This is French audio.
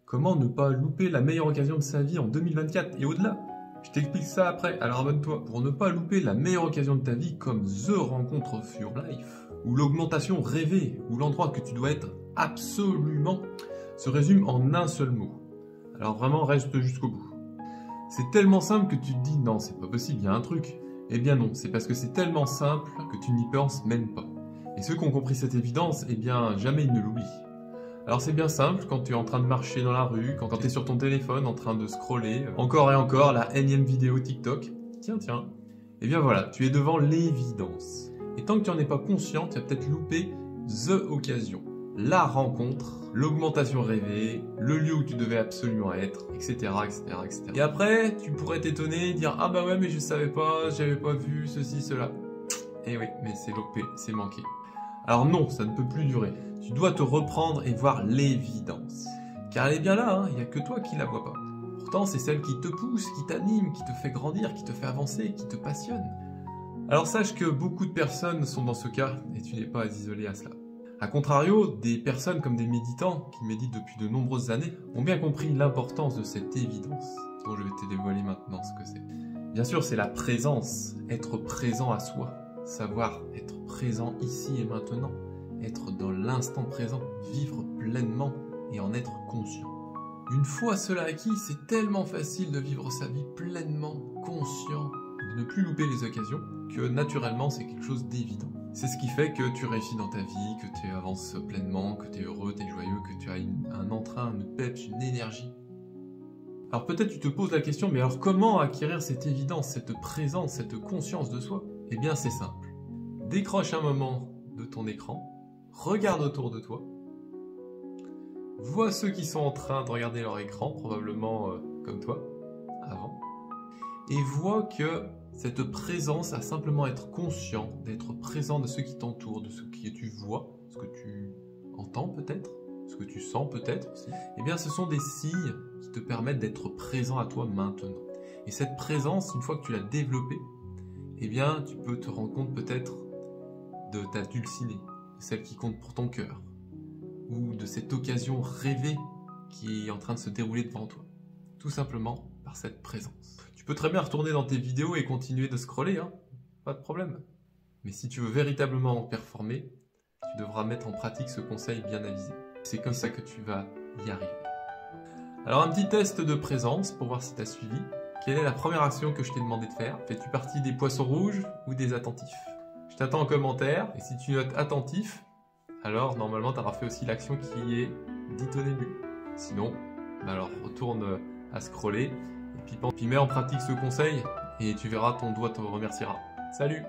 Comment ne pas louper la meilleure occasion de sa vie en 2024 et au-delà? Je t'explique ça après, alors abonne-toi. Pour ne pas louper la meilleure occasion de ta vie comme The Rencontre of Your Life, ou l'augmentation rêvée, ou l'endroit que tu dois être absolument, se résume en un seul mot. Alors vraiment, reste jusqu'au bout. C'est tellement simple que tu te dis « Non, c'est pas possible, il y a un truc ». Eh bien non, c'est parce que c'est tellement simple que tu n'y penses même pas. Et ceux qui ont compris cette évidence, eh bien jamais ils ne l'oublient. Alors c'est bien simple, quand tu es en train de marcher dans la rue, quand tu es sur ton téléphone en train de scroller, encore et encore la énième vidéo TikTok, tiens, eh bien voilà, tu es devant l'évidence. Et tant que tu n'en es pas conscient, tu as peut-être loupé THE occasion, la rencontre, l'augmentation rêvée, le lieu où tu devais absolument être, etc., etc. Et après, tu pourrais t'étonner, dire « Ah bah ouais, mais je savais pas, j'avais pas vu ceci, cela. » Eh oui, mais c'est loupé, c'est manqué. Alors non, ça ne peut plus durer. Tu dois te reprendre et voir l'évidence. Car elle est bien là, il n'y a que toi qui la vois pas. Pourtant, c'est celle qui te pousse, qui t'anime, qui te fait grandir, qui te fait avancer, qui te passionne. Alors sache que beaucoup de personnes sont dans ce cas, et tu n'es pas isolé à cela. A contrario, des personnes comme des méditants, qui méditent depuis de nombreuses années, ont bien compris l'importance de cette évidence, dont je vais te dévoiler maintenant ce que c'est. Bien sûr, c'est la présence, être présent à soi. Savoir être présent ici et maintenant, être dans l'instant présent, vivre pleinement et en être conscient. Une fois cela acquis, c'est tellement facile de vivre sa vie pleinement, conscient, de ne plus louper les occasions, que naturellement c'est quelque chose d'évident. C'est ce qui fait que tu réussis dans ta vie, que tu avances pleinement, que tu es heureux, tu es joyeux, que tu as un entrain, une peps, une énergie. Alors peut-être tu te poses la question, mais alors comment acquérir cette évidence, cette présence, cette conscience de soi? Eh bien c'est simple. Décroche un moment de ton écran, regarde autour de toi, vois ceux qui sont en train de regarder leur écran, probablement comme toi, avant, et vois que cette présence à simplement être conscient, d'être présent de ceux qui t'entourent, de ce que tu vois, ce que tu entends peut-être, ce que tu sens peut-être aussi, eh bien ce sont des signes qui te permettent d'être présent à toi maintenant. Et cette présence, une fois que tu l'as développée, eh bien, tu peux te rendre compte peut-être de ta dulcinée, de celle qui compte pour ton cœur, ou de cette occasion rêvée qui est en train de se dérouler devant toi, tout simplement par cette présence. Tu peux très bien retourner dans tes vidéos et continuer de scroller, pas de problème. Mais si tu veux véritablement performer, tu devras mettre en pratique ce conseil bien avisé. C'est comme ça que tu vas y arriver. Alors un petit test de présence pour voir si tu as suivi. Quelle est la première action que je t'ai demandé de faire? Fais-tu partie des poissons rouges ou des attentifs? Je t'attends en commentaire, et si tu notes attentif, alors normalement tu auras fait aussi l'action qui est dite au début. Sinon, alors retourne à scroller, et puis mets en pratique ce conseil, et tu verras, ton doigt te remerciera. Salut!